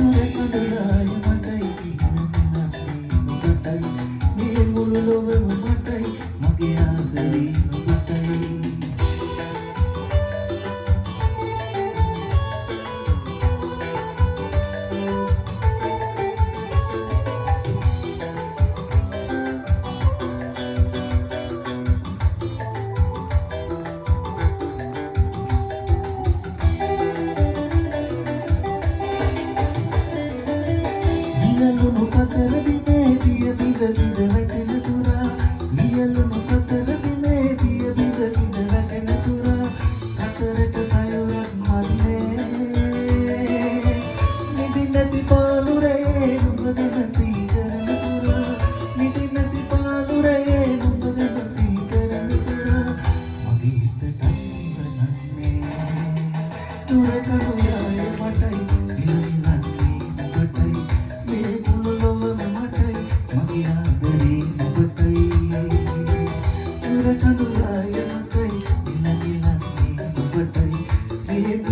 කඳුලාය මටයි කිහිල්ලෙනත් නුඹටයි මේ මුළු ලොවම මටයි මගේ ආදරේ නුඹටයි නියලුණු කතර බිමේ දිය බිඳ බිඳ වැටෙන තුරා නියලුණු කතර බිමේ දිය බිඳ බිඳ වැටෙන තුරා කතරට සයුරක් මල්ලේ නිදි නැති පාලුරේ නුඹ ගැන සීකරන තුරා නිදි නැති පාලුරේ නුඹ ගැන සීකරන තුරා මගේ හිතට ඉවනන්නේ තුර කඳුලාය මටයි කඳුලාය මටයි ඉලගිලන්නේ නුඹටයි